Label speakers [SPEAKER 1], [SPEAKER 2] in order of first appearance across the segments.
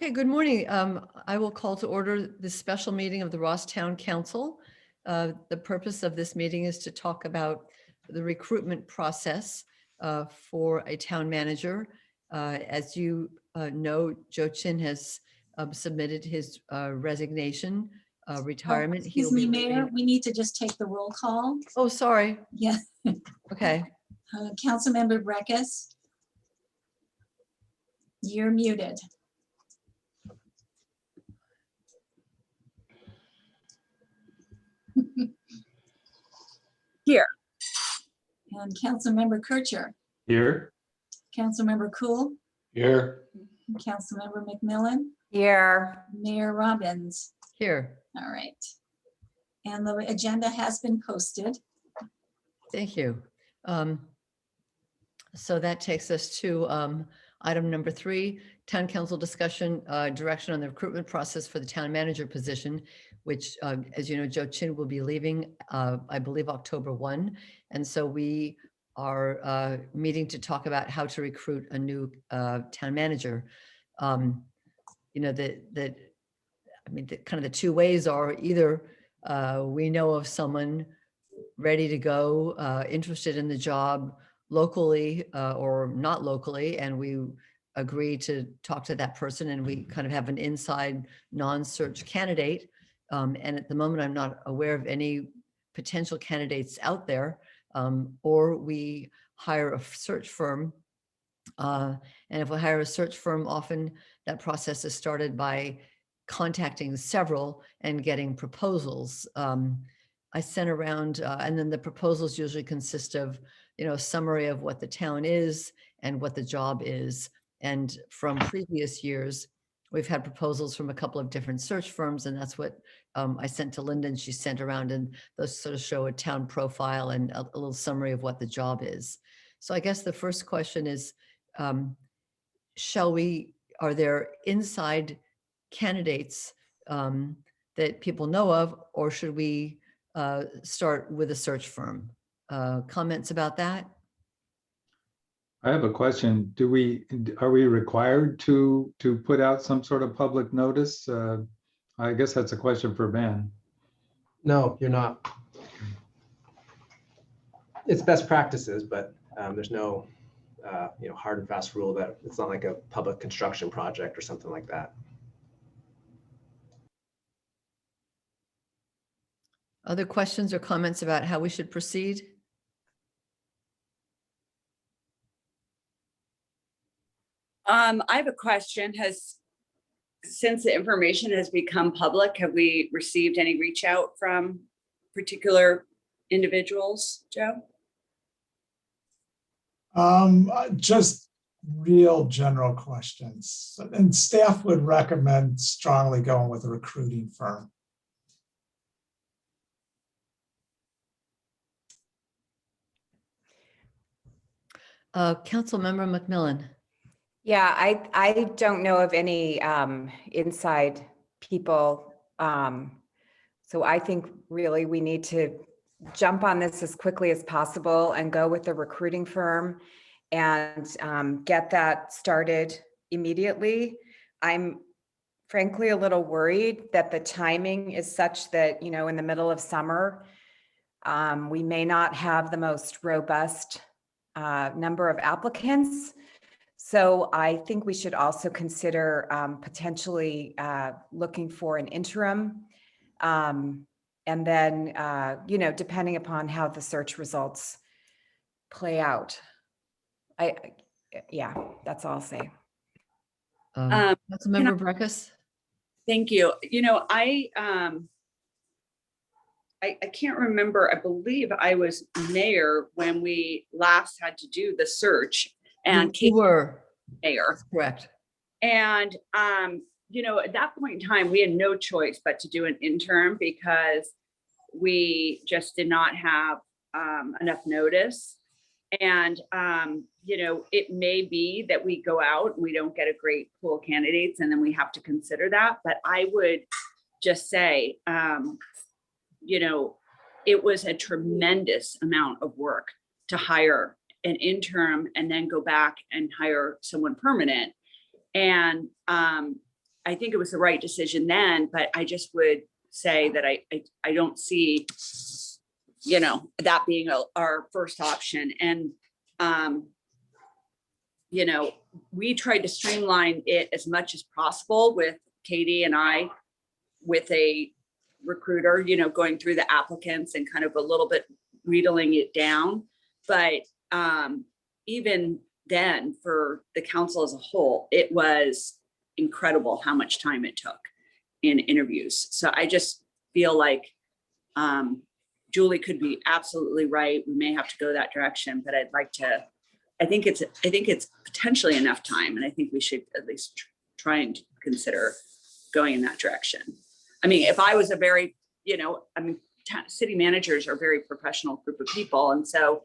[SPEAKER 1] Okay, good morning. I will call to order this special meeting of the Ross Town Council. The purpose of this meeting is to talk about the recruitment process for a town manager. As you know, Joe Chin has submitted his resignation, retirement.
[SPEAKER 2] Excuse
[SPEAKER 1] He'll be
[SPEAKER 2] me, Mayor,
[SPEAKER 1] leaving.
[SPEAKER 2] we need to just take the roll call.
[SPEAKER 1] Oh, sorry.
[SPEAKER 2] Yeah.
[SPEAKER 1] Okay.
[SPEAKER 2] Councilmember Breckus. You're muted.
[SPEAKER 3] Here.
[SPEAKER 2] And Councilmember Kircher,
[SPEAKER 4] Here.
[SPEAKER 2] Councilmember Cool,
[SPEAKER 4] Here.
[SPEAKER 2] Councilmember McMillan,
[SPEAKER 3] Here.
[SPEAKER 2] Mayor Robbins.
[SPEAKER 1] Here.
[SPEAKER 2] All right. And the agenda has been posted.
[SPEAKER 1] Thank you. So that takes us to item number 3, Town Council discussion, direction on the recruitment process for the town manager position, which, as you know, Joe Chin will be leaving, I believe, October 1. And so we are meeting to talk about how to recruit a new town manager. You know, kind of the two ways are either we know of someone ready to go, interested in the job locally or not locally, and we agree to talk to that person and we kind of have an inside non-search candidate. And at the moment, I'm not aware of any potential candidates out there, or we hire a search firm. And if we hire a search firm, often that process is started by contacting several and getting proposals. I sent around, and then the proposals usually consist of, you know, a summary of what the town is and what the job is. And from previous years, we've had proposals from a couple of different search firms, and that's what I sent to Linda, and she sent around, and those sort of show a town profile and a little summary of what the job is. So I guess the first question is, are there inside candidates that people know of, or should we start with a search firm? Comments about that?
[SPEAKER 4] I have a question. Are we required to put out some sort of public notice? I guess that's a question for Ben.
[SPEAKER 5] No, you're not. It's best practices, but there's no hard and fast rule that it's not like a public construction project or something like that.
[SPEAKER 1] Other questions or comments about how we should proceed?
[SPEAKER 3] I have a question. Since the information has become public, have we received any reach out from particular individuals, Joe?
[SPEAKER 6] Just real general questions. And staff would recommend strongly going with a recruiting firm.
[SPEAKER 1] Councilmember McMillan.
[SPEAKER 7] Yeah, I don't know of any inside people. So I think really we need to jump on this as quickly as possible and go with the recruiting firm and get that started immediately. I'm frankly a little worried that the timing is such that, you know, in the middle of summer, we may not have the most robust number of applicants. So I think we should also consider potentially looking for an interim. And then, depending upon how the search results play out. Yeah, that's all I'll say.
[SPEAKER 1] Councilmember Breckus.
[SPEAKER 3] Thank you. You know, I can't remember. I believe I was mayor when we last had to do the search, and
[SPEAKER 1] You were
[SPEAKER 3] mayor.
[SPEAKER 1] correct.
[SPEAKER 3] And at that point in time, we had no choice but to do an interim because we just did not have enough notice. And it may be that we go out and we don't get a great pool of candidates, and then we have to consider that. But I would just say, it was a tremendous amount of work to hire an interim and then go back and hire someone permanent. And I think it was the right decision then, but I just would say that I don't see, you know, that being our first option. And, you know, we tried to streamline it as much as possible with Katie and I, with a recruiter, you know, going through the applicants and kind of a little bit wheedling it down. But even then, for the council as a whole, it was incredible how much time it took in interviews. So I just feel like Julie could be absolutely right. We may have to go that direction, but I think it's potentially enough time. And I think we should at least try and consider going in that direction. I mean, if I was a very, you know, I mean, city managers are a very professional group of people. And so,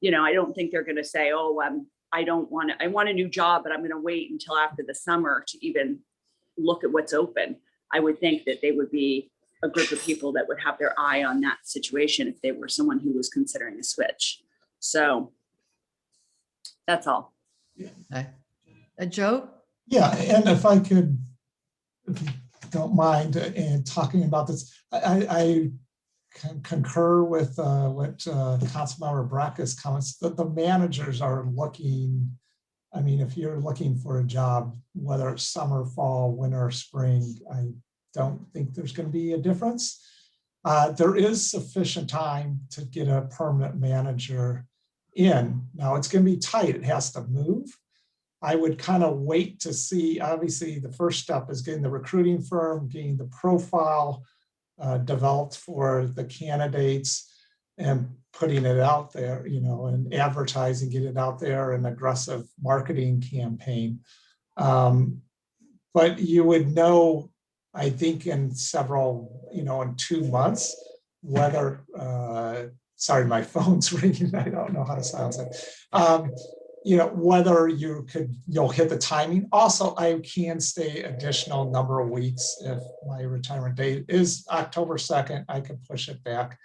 [SPEAKER 3] you know, I don't think they're going to say, oh, I want a new job, but I'm going to wait until after the summer to even look at what's open. I would think that they would be a group of people that would have their eye on that situation if they were someone who was considering a switch. So that's all.
[SPEAKER 1] Okay. Joe?
[SPEAKER 6] Yeah, and if I could, if you don't mind, in talking about this, I concur with what Councilmember Brackus comments, that the managers are looking, I mean, if you're looking for a job, whether it's summer, fall, winter, spring, I don't think there's going to be a difference. There is sufficient time to get a permanent manager in. Now it's going to be tight. It has to move. I would kind of wait to see, obviously the first step is getting the recruiting firm, getting the profile developed for the candidates and putting it out there, you know, and advertising, get it out there, an aggressive marketing campaign. But you would know, I think in several, you know, in 2 months, whether, sorry, my phone's ringing. I don't know how to silence it. You know, whether you'll hit the timing. Also, I can stay additional number of weeks. If my retirement date is October 2nd, I can push it back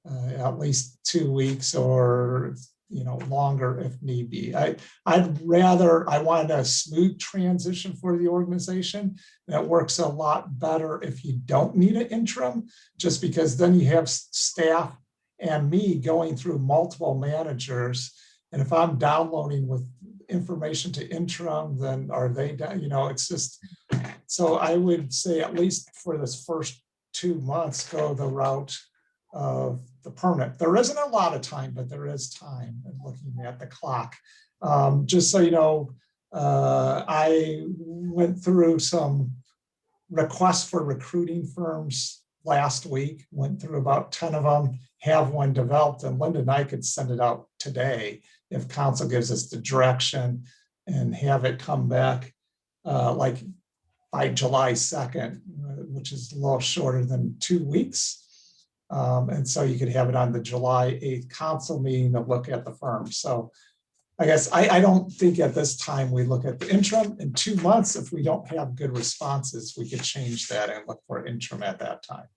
[SPEAKER 6] at least 2 weeks or, you know, longer if need be. I want a smooth transition for the organization. That works a lot better if you don't need an interim, just because then you have staff and me going through multiple managers. And if I'm downloading with information to interim, then are they, you know, it's just, so I would say at least for this first 2 months, go the route of the permanent. There isn't a lot of time, but there is time in looking at the clock. Just so you know, I went through some requests for recruiting firms last week, went through about 10 of them, have one developed, and Linda and I could send it out today if council gives us the direction and have it come back like by July 2nd, which is a little shorter than 2 weeks. And so you could have it on the July 8th council meeting to look at the firm. So I guess I don't think at this time we look at the interim. In 2 months. If we don't have good responses, we could change that and look for interim at that time.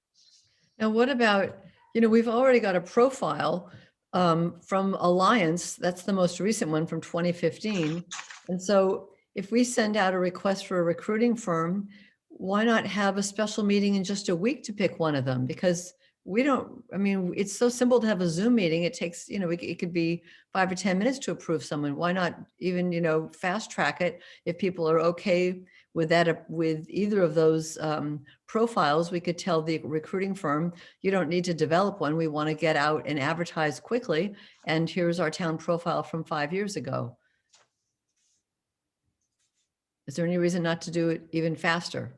[SPEAKER 1] Now, what about, you know, we've already got a profile from Alliance. That's the most recent one from 2015. And so if we send out a request for a recruiting firm, why not have a special meeting in just a week to pick one of them? Because we don't, I mean, it's so simple to have a Zoom meeting. It takes, you know, it could be 5 or 10 minutes to approve someone. Why not even, you know, fast track it? If people are okay with that, with either of those profiles, we could tell the recruiting firm, you don't need to develop one. We want to get out and advertise quickly. And here's our town profile from 5 years ago. Is there any reason not to do it even faster?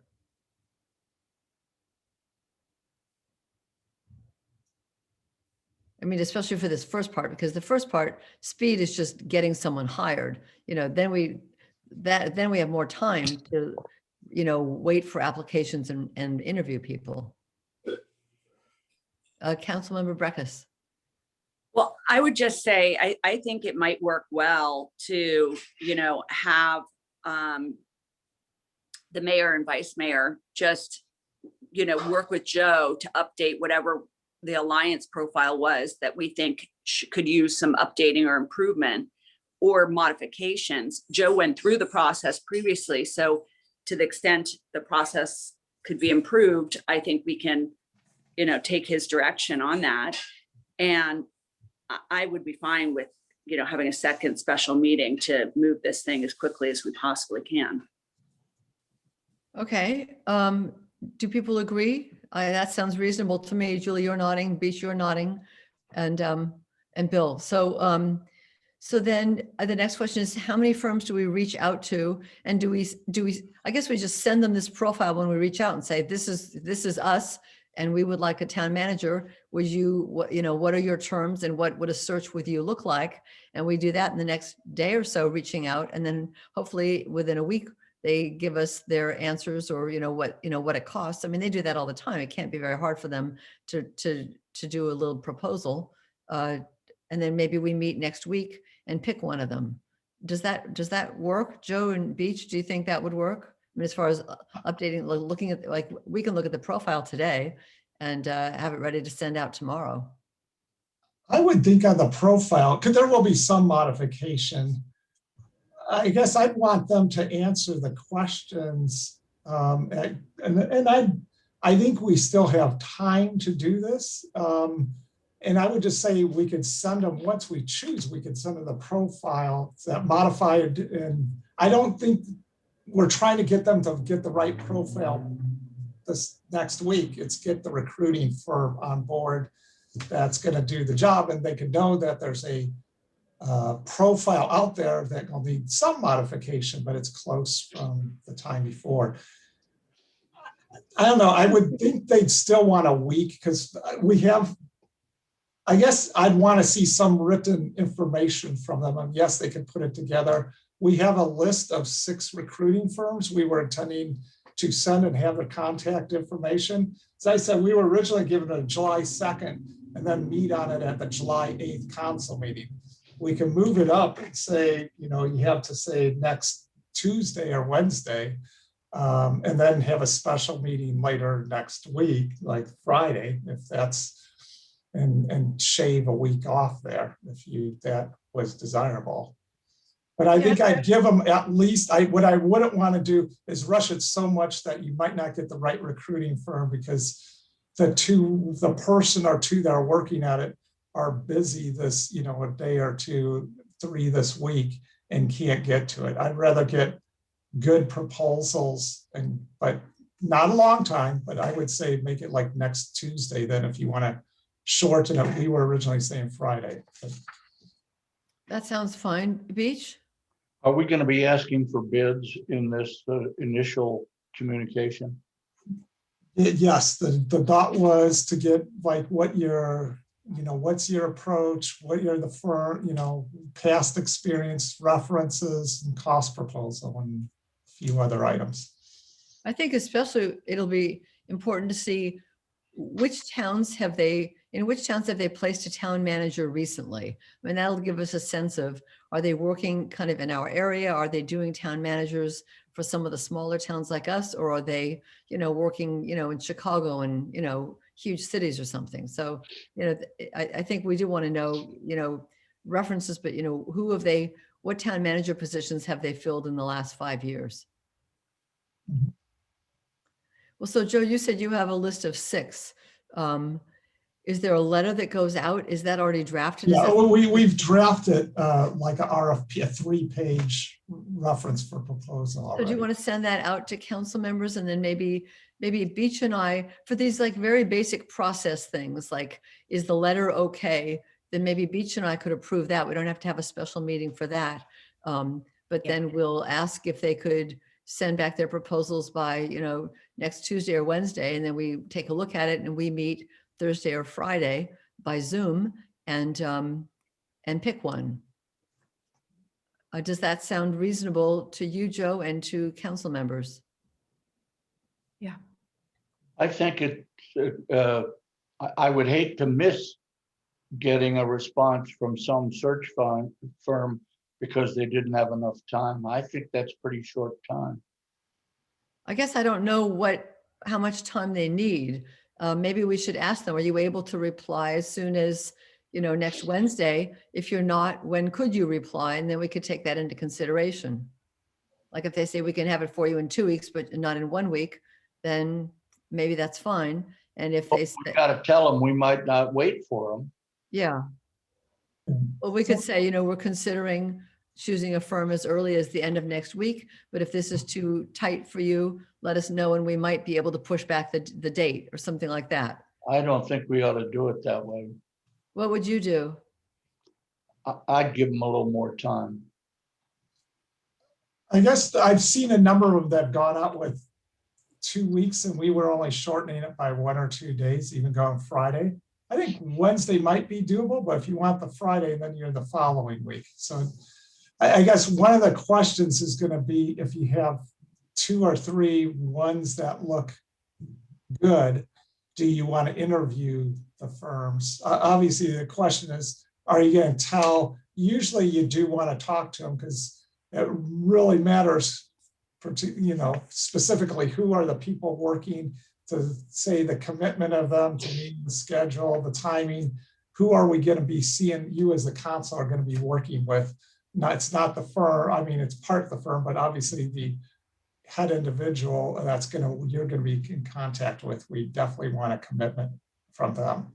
[SPEAKER 1] I mean, especially for this first part, because the first part, speed is just getting someone hired, you know, then we have more time to, you know, wait for applications and interview people. Councilmember Breckus.
[SPEAKER 3] Well, I would just say, I think it might work well to, you know, have the mayor and vice mayor just, you know, work with Joe to update whatever the Alliance profile was that we think could use some updating or improvement or modifications. Joe went through the process previously, so to the extent the process could be improved, I think we can, take his direction on that. And I would be fine with, having a second special meeting to move this thing as quickly as we possibly can.
[SPEAKER 1] Okay, do people agree? That sounds reasonable to me. Julie, you're nodding, Beach, you're nodding, and Bill. So, so then the next question is, how many firms do we reach out to? And do we, I guess we just send them this profile when we reach out and say, this is us, and we would like a town manager. Would you, what are your terms, and what would a search with you look like? And we do that in the next day or so, reaching out, and then hopefully within a week, they give us their answers, or, what it costs. I mean, they do that all the time. It can't be very hard for them to do a little proposal. And then maybe we meet next week and pick one of them. Does that work? Joe and Beach, do you think that would work? I mean, as far as updating, looking at, like, we can look at the profile today and have it ready to send out tomorrow.
[SPEAKER 6] I would think on the profile, because there will be some modification. I guess I'd want them to answer the questions. And I think we still have time to do this. And I would just say we could send them, once we choose, we could send them the profile that modified. And I don't think we're trying to get them to get the right profile this next week. It's get the recruiting firm on board that's going to do the job, and they can know that there's a profile out there that will need some modification, but it's close from the time before. I don't know. I would think they'd still want a week, because we have, I guess I'd want to see some written information from them. And yes, they can put it together. We have a list of 6 recruiting firms we were intending to send and have their contact information. As I said, we were originally given a July 2nd and then meet on it at the July 8th council meeting. We can move it up and say, you have to say next Tuesday or Wednesday, and then have a special meeting later next week, like Friday, if that's, and shave a week off there if that was desirable. But I think I'd give them at least, what I wouldn't want to do is rush it so much that you might not get the right recruiting firm, because the person or two that are working at it are busy this, a day or 2, 3 this week and can't get to it. I'd rather get good proposals, but not a long time, but I would say make it like next Tuesday then, if you want to shorten it. We were originally saying Friday.
[SPEAKER 1] That sounds fine. Beach?
[SPEAKER 8] Are we going to be asking for bids in this initial communication?
[SPEAKER 6] Yes, the thought was to get like what your, what's your approach, what are the firm, past experience, references, and cost proposal, and a few other items.
[SPEAKER 1] I think especially it'll be important to see in which towns have they placed a town manager recently? I mean, that'll give us a sense of, are they working kind of in our area? Are they doing town managers for some of the smaller towns like us? Or are they, working, in Chicago and, huge cities or something? So, I think we do want to know, references, but, what town manager positions have they filled in the last 5 years?
[SPEAKER 6] Mhm.
[SPEAKER 1] Well, so Joe, you said you have a list of 6. Is there a letter that goes out? Is that already drafted?
[SPEAKER 6] Yeah, we've drafted like a RFP, a 3-page reference for proposal
[SPEAKER 1] So
[SPEAKER 6] already.
[SPEAKER 1] do you want to send that out to council members, and then maybe Beach and I, for these like very basic process things, like, is the letter okay? Then maybe Beach and I could approve that. We don't have to have a special meeting for that. But then we'll ask if they could send back their proposals by, next Tuesday or Wednesday. And then we take a look at it and we meet Thursday or Friday by Zoom and pick one. Does that sound reasonable to you, Joe, and to council members?
[SPEAKER 8] I think I would hate to miss getting a response from some search firm because they didn't have enough time. I think that's pretty short time.
[SPEAKER 1] I guess I don't know how much time they need. Maybe we should ask them, are you able to reply as soon as, next Wednesday? If you're not, when could you reply? And then we could take that into consideration. Like if they say we can have it for you in 2 weeks, but not in 1 week, then maybe that's fine. And if they
[SPEAKER 8] We
[SPEAKER 1] say,
[SPEAKER 8] gotta tell them we might not wait for them.
[SPEAKER 1] yeah, well, we could say, we're considering choosing a firm as early as the end of next week, but if this is too tight for you, let us know and we might be able to push back the date or something like that.
[SPEAKER 8] I don't think we ought to do it that way.
[SPEAKER 1] What would you do?
[SPEAKER 8] I'd give them a little more time.
[SPEAKER 6] I guess I've seen a number of them gone out with 2 weeks and we were only shortening it by 1 or 2 days, even going Friday. I think Wednesday might be doable, but if you want the Friday, then you're the following week. So I guess one of the questions is going to be if you have 2 or 3 ones that look good, do you want to interview the firms? Obviously, the question is, are you going to tell? Usually you do want to talk to them because it really matters, specifically who are the people working to say the commitment of them to meet the schedule, the timing, who are we going to be seeing you as the council are going to be working with? No, it's not the firm. I mean, it's part of the firm, but obviously the head individual you're going to be in contact with. We definitely want a commitment from them.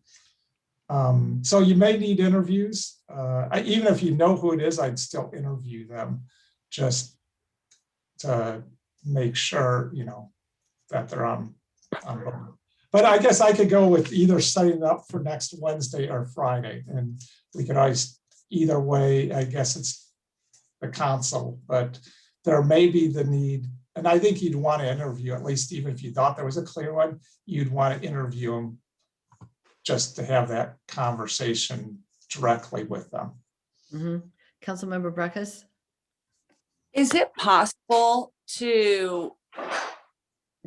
[SPEAKER 6] So you may need interviews. Even if you know who it is, I'd still interview them just to make sure, that they're on board. But I guess I could go with either setting it up for next Wednesday or Friday, and we could always, either way, I guess it's the council, but there may be the need, and I think you'd want to interview, at least even if you thought there was a clear one, you'd want to interview them just to have that conversation directly with them.
[SPEAKER 1] Mm-hmm. Councilmember Breckus?
[SPEAKER 3] Is it possible to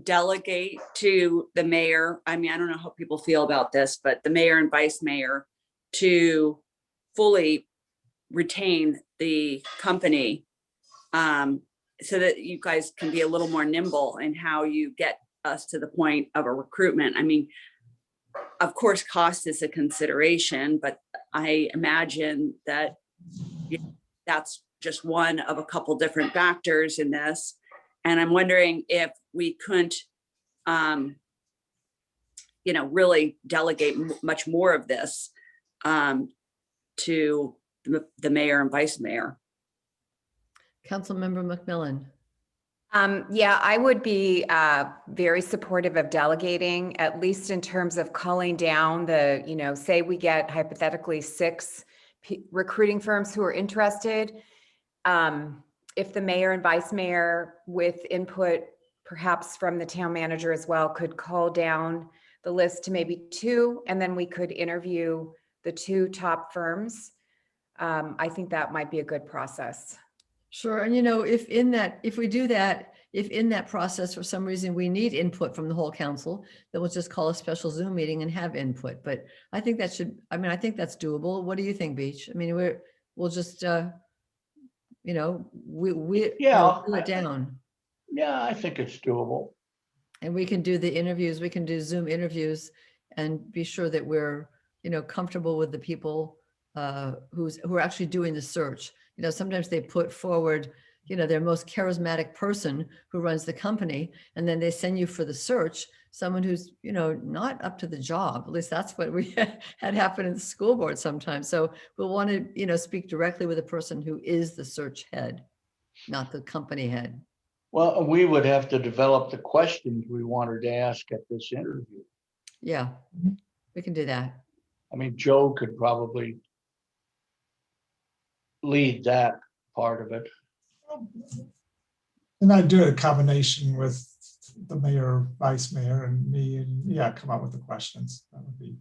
[SPEAKER 3] delegate to the mayor? I mean, I don't know how people feel about this, but the mayor and vice mayor to fully retain the company so that you guys can be a little more nimble in how you get us to the point of a recruitment. I mean, of course, cost is a consideration, but I imagine that that's just one of a couple different factors in this. And I'm wondering if we couldn't, really delegate much more of this to the mayor and vice mayor.
[SPEAKER 1] Councilmember McMillan?
[SPEAKER 7] Yeah, I would be very supportive of delegating, at least in terms of culling down the, say we get hypothetically 6 recruiting firms who are interested. If the mayor and vice mayor, with input perhaps from the town manager as well, could cull down the list to maybe 2, and then we could interview the 2 top firms. I think that might be a good process.
[SPEAKER 1] Sure. And if we do that, if in that process, for some reason, we need input from the whole council, then we'll just call a special Zoom meeting and have input. But I think I think that's doable. What do you think, Beach? I mean, we'll just, we'll it down.
[SPEAKER 8] Yeah, I think it's doable.
[SPEAKER 1] And we can do the interviews, we can do Zoom interviews and be sure that we're, comfortable with the people who are actually doing the search. Sometimes they put forward, their most charismatic person who runs the company, and then they send you for the search, someone who's, not up to the job. At least that's what we had happen in the school board sometimes. So we'll want to, speak directly with the person who is the search head, not the company head.
[SPEAKER 8] Well, we would have to develop the questions we wanted to ask at this interview.
[SPEAKER 1] Yeah, we can do that.
[SPEAKER 8] I mean, Joe could probably lead that part of it.
[SPEAKER 6] And I'd do a combination with the mayor, vice mayor, and me, and come up with the questions. That would be.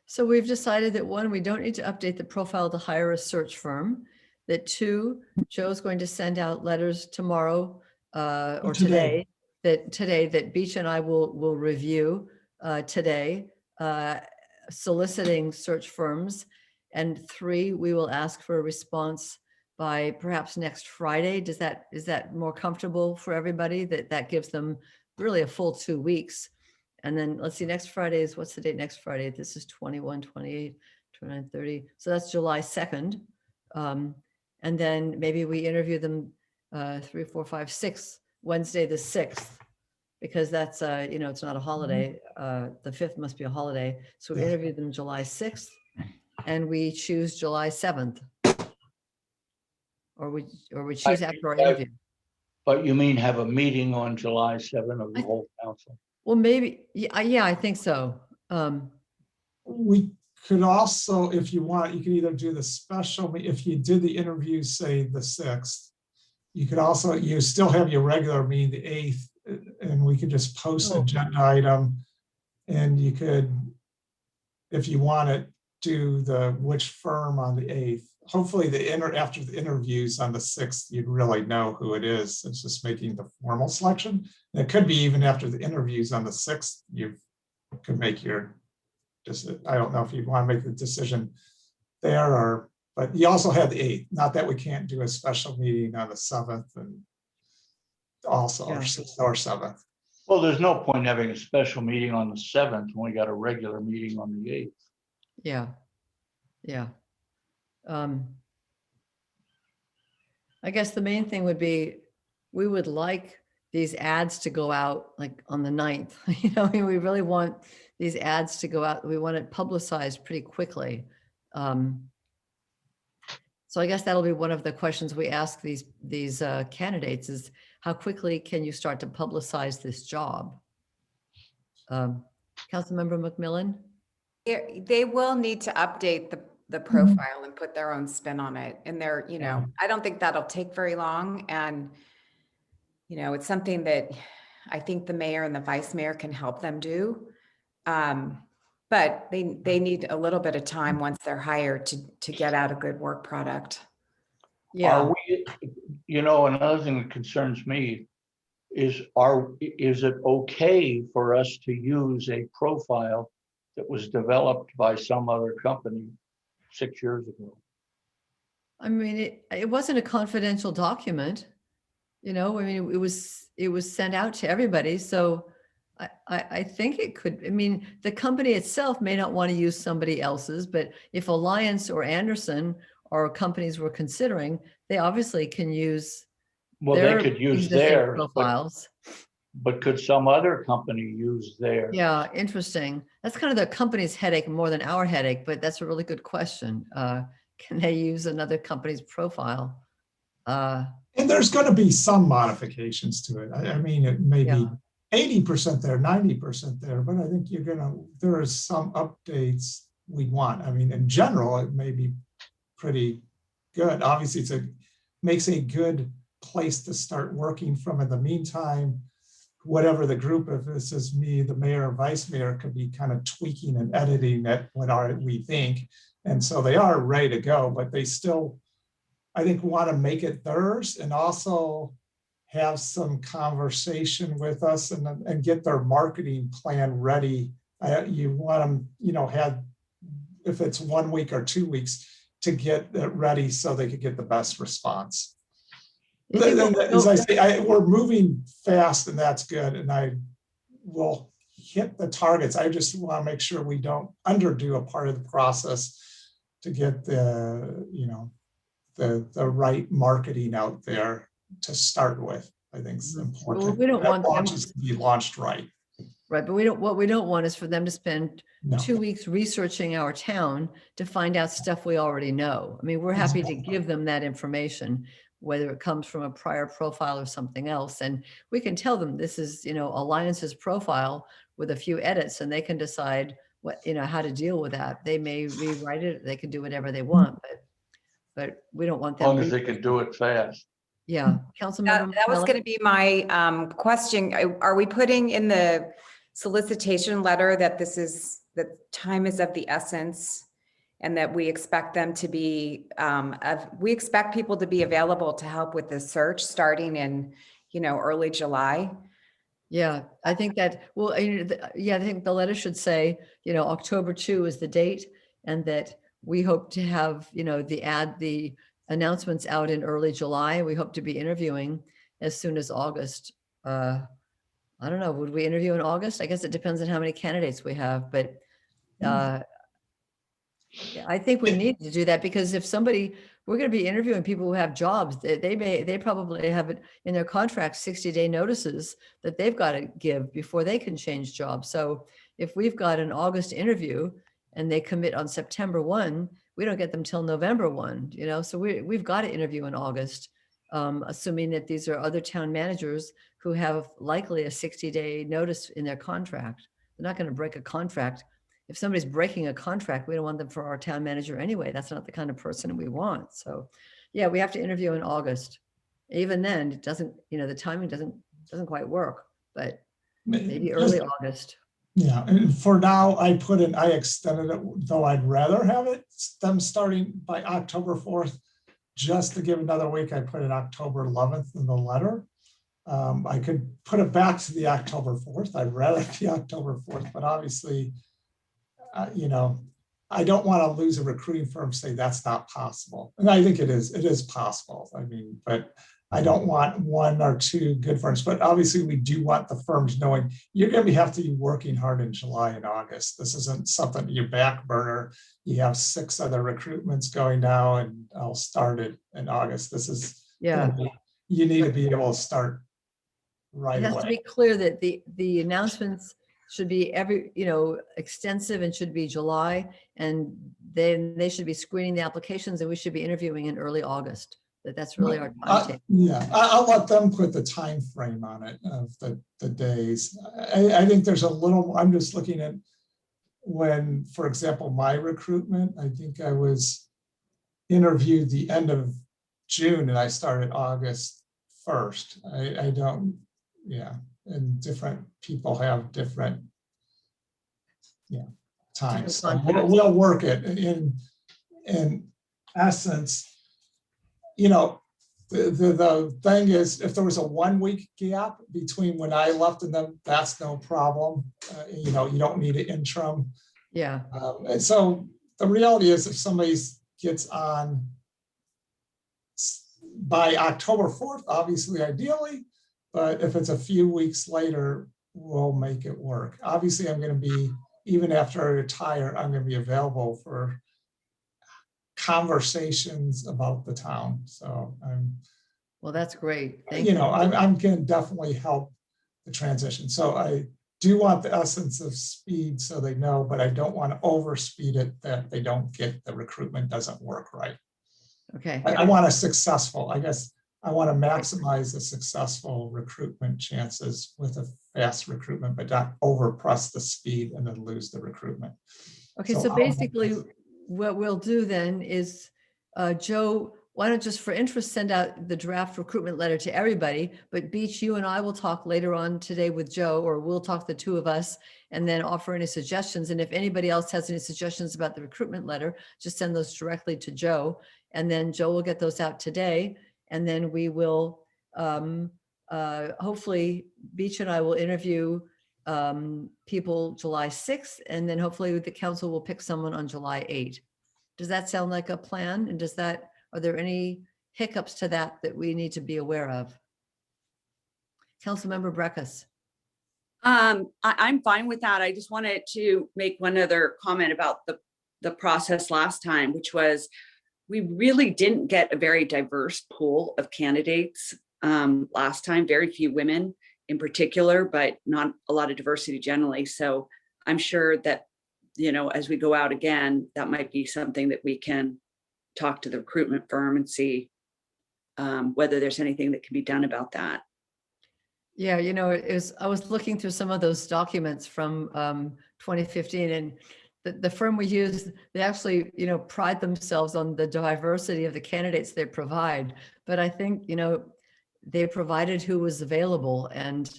[SPEAKER 1] So we've decided that 1, we don't need to update the profile to hire a search firm. That 2, Joe's going to send out letters tomorrow or today that Beach and I will review today, soliciting search firms. And 3, we will ask for a response by perhaps next Friday. Is that more comfortable for everybody? That gives them really a full 2 weeks. And then let's see, next Friday is, what's the date next Friday? This is 21, 28, 29, 30. So that's July 2nd. And then maybe we interview them 3, 4, 5, 6, Wednesday, the 6th. Because that's, it's not a holiday. The 5th must be a holiday. So we
[SPEAKER 6] Yeah.
[SPEAKER 1] interview them July 6th and we choose July 7th. Or we choose after our interview.
[SPEAKER 8] But you mean have a meeting on July 7 of the whole council?
[SPEAKER 1] Well, maybe, yeah, I think so.
[SPEAKER 6] We could also, if you want, you could either do the special, if you did the interview, say the 6th, you could also, you still have your regular meeting, the 8th, and we could just post
[SPEAKER 1] Oh.
[SPEAKER 6] agenda item. And you could, if you want to do which firm on the 8th. Hopefully after the interviews on the 6th, you'd really know who it is. It's just making the formal selection. And it could be even after the interviews on the 6th, you could make your, I don't know if you want to make the decision there but you also have the 8th. Not that we can't do a special meeting on the 7th and also,
[SPEAKER 1] Yeah.
[SPEAKER 6] or 6th or 7th.
[SPEAKER 8] Well, there's no point having a special meeting on the 7th when we got a regular meeting on the 8th.
[SPEAKER 1] Yeah. I guess the main thing would be, we would like these ads to go out like on the 9th. We really want these ads to go out. We want it publicized pretty quickly. So I guess that'll be one of the questions we ask these candidates is, how quickly can you start to publicize this job? Councilmember McMillan?
[SPEAKER 7] They will need to update the profile and put their own spin on it. And they're, I don't think that'll take very long. And, it's something that I think the mayor and the vice mayor can help them do. But they need a little bit of time once they're hired to get out a good work product.
[SPEAKER 1] Yeah.
[SPEAKER 8] Are we, another thing that concerns me is it okay for us to use a profile that was developed by some other company 6 years ago?
[SPEAKER 1] I mean, it wasn't a confidential document, it was sent out to everybody. So I think it could, the company itself may not want to use somebody else's, but if Alliance or Anderson or companies we're considering, they obviously can use
[SPEAKER 8] Well,
[SPEAKER 1] their
[SPEAKER 8] they could use
[SPEAKER 1] existing
[SPEAKER 8] theirs,
[SPEAKER 1] profiles.
[SPEAKER 8] but could some other company use theirs?
[SPEAKER 1] Yeah, interesting. That's kind of the company's headache more than our headache, but that's a really good question. Can they use another company's profile?
[SPEAKER 6] And there's going to be some modifications to it. It may be
[SPEAKER 1] Yeah.
[SPEAKER 6] 80% there, 90% there, but I think there is some updates we want. In general, it may be pretty good. Obviously, makes a good place to start working from. In the meantime, whatever the group, if this is me, the mayor or vice mayor, could be kind of tweaking and editing at what we think. And so they are ready to go, but they still, I think, want to make it theirs and also have some conversation with us and get their marketing plan ready. You want them, have, if it's 1 week or 2 weeks, to get it ready so they could get the best response. As I say, we're moving fast and that's good. And I will hit the targets. I just want to make sure we don't underdo a part of the process to get the right marketing out there to start with. I think it's important.
[SPEAKER 1] Well, we don't want them
[SPEAKER 6] to be launched right.
[SPEAKER 1] Right, but what we don't want is for them to spend
[SPEAKER 6] No.
[SPEAKER 1] 2 weeks researching our town to find out stuff we already know. We're happy to give them that information, whether it comes from a prior profile or something else. And we can tell them this is, Alliance's profile with a few edits, and they can decide how to deal with that. They may rewrite it, they can do whatever they want, but we don't want
[SPEAKER 8] As
[SPEAKER 1] them.
[SPEAKER 8] long as they can do it fast.
[SPEAKER 1] Yeah,
[SPEAKER 7] That
[SPEAKER 1] Councilmember.
[SPEAKER 7] was
[SPEAKER 1] McMillan?
[SPEAKER 7] going to be my question. Are we putting in the solicitation letter that that time is of the essence and that we expect them to be, we expect people to be available to help with the search starting in, early July?
[SPEAKER 1] Yeah, I think that, I think the letter should say, October 2 is the date, and that we hope to have, the announcements out in early July. We hope to be interviewing as soon as August. I don't know, would we interview in August? I guess it depends on how many candidates we have, but I think we need to do that, because if somebody we're going to be interviewing people who have jobs. They probably have it in their contract, 60-day notices that they've got to give before they can change jobs. So if we've got an August interview and they commit on September 1, we don't get them till November 1, you know, so we've got to interview in August, assuming that these are other town managers who have likely a 60-day notice in their contract. They're not going to break a contract. If somebody's breaking a contract, we don't want them for our town manager anyway. That's not the kind of person we want. So yeah, we have to interview in August. Even then, it doesn't, you know, the timing doesn't quite work, but maybe early August.
[SPEAKER 6] Yeah, and for now, I extended it, though I'd rather have them starting by October 4th, just to give another week. I put it October 11th in the letter. I could put it back to the October 4th. I'd rather be October 4th, but obviously, you know, I don't want to lose a recruiting firm, say that's not possible. And I think it is possible. I mean, but I don't want one or two good firms, but obviously we do want the firms knowing you're going to have to be working hard in July and August. This isn't something you back burner. You have 6 other recruitments going now and I'll start it in August. This is,
[SPEAKER 1] Yeah.
[SPEAKER 6] You need to be able to start right
[SPEAKER 1] It has to
[SPEAKER 6] away.
[SPEAKER 1] be clear that the announcements should be extensive and should be July. And then they should be screening the applications and we should be interviewing in early August. That's really our timetable.
[SPEAKER 6] Yeah, I'll let them put the time frame on it of the days. I think there's a little, I'm just looking at when, for example, my recruitment, I think I was interviewed the end of June and I started August 1st. I don't, yeah, and different people have different, times. So we'll work it in essence. You know, the thing is, if there was a 1 week gap between when I left and them, that's no problem. You know, you don't need an interim.
[SPEAKER 1] Yeah.
[SPEAKER 6] And so the reality is, if somebody gets on by October 4th, obviously, ideally, but if it's a few weeks later, we'll make it work. Obviously, I'm going to be, even after I retire, I'm going to be available for conversations about the town. So
[SPEAKER 1] Well, that's great. Thank
[SPEAKER 6] you know, I'm going to definitely help the transition. So I do want the essence of speed so they know, but I don't want to overspeed it that they don't get the recruitment doesn't work right.
[SPEAKER 1] Okay.
[SPEAKER 6] I want a successful, I guess, I want to maximize the successful recruitment chances with a fast recruitment, but not overpress the speed and then lose the recruitment.
[SPEAKER 1] Okay,
[SPEAKER 6] So
[SPEAKER 1] so
[SPEAKER 6] I'll-
[SPEAKER 1] basically what we'll do then is, Joe, why don't just for interest, send out the draft recruitment letter to everybody, but Beach, you and I will talk later on today with Joe, or we'll talk the two of us and then offer any suggestions. And if anybody else has any suggestions about the recruitment letter, just send those directly to Joe. And then Joe will get those out today. And then we will, hopefully Beach and I will interview people July 6th, and then hopefully the council will pick someone on July 8th. Does that sound like a plan? And are there any hiccups to that we need to be aware of? Councilmember Breckus.
[SPEAKER 3] I'm fine with that. I just wanted to make one other comment about the process last time, which was we really didn't get a very diverse pool of candidates last time, very few women in particular, but not a lot of diversity generally. So I'm sure that, you know, as we go out again, that might be something that we can talk to the recruitment firm and see whether there's anything that can be done about that.
[SPEAKER 1] Yeah, you know, I was looking through some of those documents from 2015, and the firm we use, they actually, you know, pride themselves on the diversity of the candidates they provide. But I think, you know, they provided who was available, and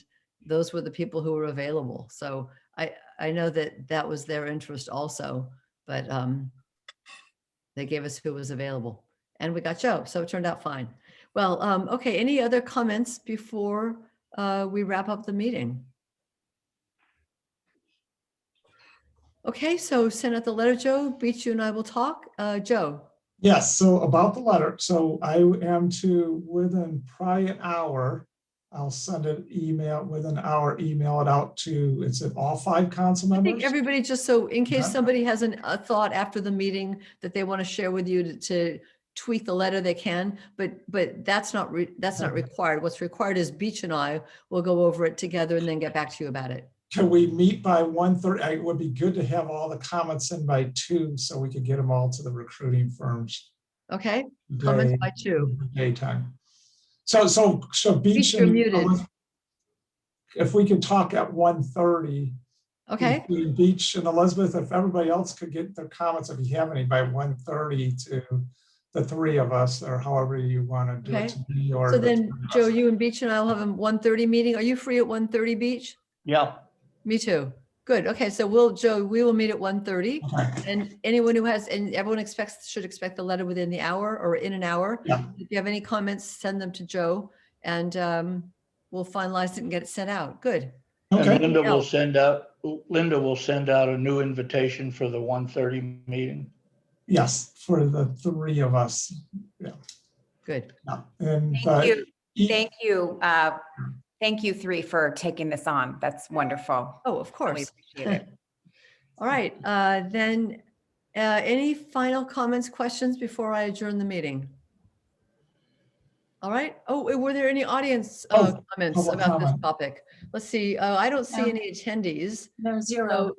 [SPEAKER 1] those were the people who were available. So I know that was their interest also, but they gave us who was available, and we got Joe, so it turned out fine. Well, okay, any other comments before we wrap up the meeting? Okay, so send out the letter, Joe. Beach, you and I will talk. Joe.
[SPEAKER 6] Yes, so about the letter, so I am to, within probably an hour, I'll send an email, within an hour, email it out to, is it all 5 council
[SPEAKER 1] I think
[SPEAKER 6] members?
[SPEAKER 1] everybody, just so in case
[SPEAKER 6] Okay.
[SPEAKER 1] somebody has a thought after the meeting that they want to share with you to tweak the letter, they can, but that's not required. What's required is Beach and I will go over it together and then get back to you about it.
[SPEAKER 6] Can we meet by 1:30? It would be good to have all the comments in by 2 so we could get them all to the recruiting firms.
[SPEAKER 1] Okay, comments
[SPEAKER 6] day-
[SPEAKER 1] by 2.
[SPEAKER 6] Daytime. So
[SPEAKER 1] Beach,
[SPEAKER 6] Beach
[SPEAKER 1] you're
[SPEAKER 6] and
[SPEAKER 1] muted.
[SPEAKER 6] if we could talk at 1:30.
[SPEAKER 1] Okay,
[SPEAKER 6] between Beach and Elizabeth, if everybody else could get their comments, if you have any, by 1:30 to the 3 of us, or however you want to do
[SPEAKER 1] Okay.
[SPEAKER 6] it. To me or
[SPEAKER 1] so
[SPEAKER 6] the
[SPEAKER 1] then
[SPEAKER 6] 3 of
[SPEAKER 1] Joe,
[SPEAKER 6] us.
[SPEAKER 1] you and Beach and I will have a 1:30 meeting. Are you free at 1:30, Beach?
[SPEAKER 8] Yeah,
[SPEAKER 1] Me too. Good. Okay, so Joe, we will meet at 1:30.
[SPEAKER 6] Okay.
[SPEAKER 1] And anyone who has, and everyone should expect the letter within the hour or in an hour.
[SPEAKER 6] Yeah.
[SPEAKER 1] If you have any comments, send them to Joe and we'll finalize it and get it sent out. Good.
[SPEAKER 8] and
[SPEAKER 6] Okay,
[SPEAKER 8] Linda will
[SPEAKER 1] else?
[SPEAKER 8] send out a new invitation for the 1:30 meeting.
[SPEAKER 6] yes, for the 3 of us.
[SPEAKER 1] Good.
[SPEAKER 6] Yeah. And
[SPEAKER 7] Thank you.
[SPEAKER 6] e-
[SPEAKER 7] Thank you. Thank you 3 for taking this on. That's wonderful.
[SPEAKER 1] Oh, of
[SPEAKER 7] Really
[SPEAKER 1] course.
[SPEAKER 7] appreciate it.
[SPEAKER 1] All right, then, any final comments, questions before I adjourn the meeting? All right. Oh, were there any audience
[SPEAKER 6] Oh,
[SPEAKER 1] comments
[SPEAKER 6] public
[SPEAKER 1] about this
[SPEAKER 6] comment.
[SPEAKER 1] topic? Let's see. I don't see
[SPEAKER 2] No.
[SPEAKER 1] any attendees.
[SPEAKER 2] There's 0.
[SPEAKER 1] So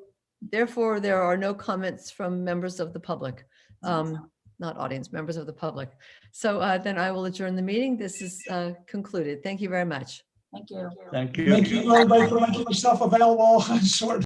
[SPEAKER 1] therefore, there are no comments from members of the public, not audience, members of the public. So then I will adjourn the meeting. This is concluded. Thank you very much.
[SPEAKER 2] Thank you.
[SPEAKER 8] Thank you.
[SPEAKER 6] Thank you, everybody, for making yourself available on short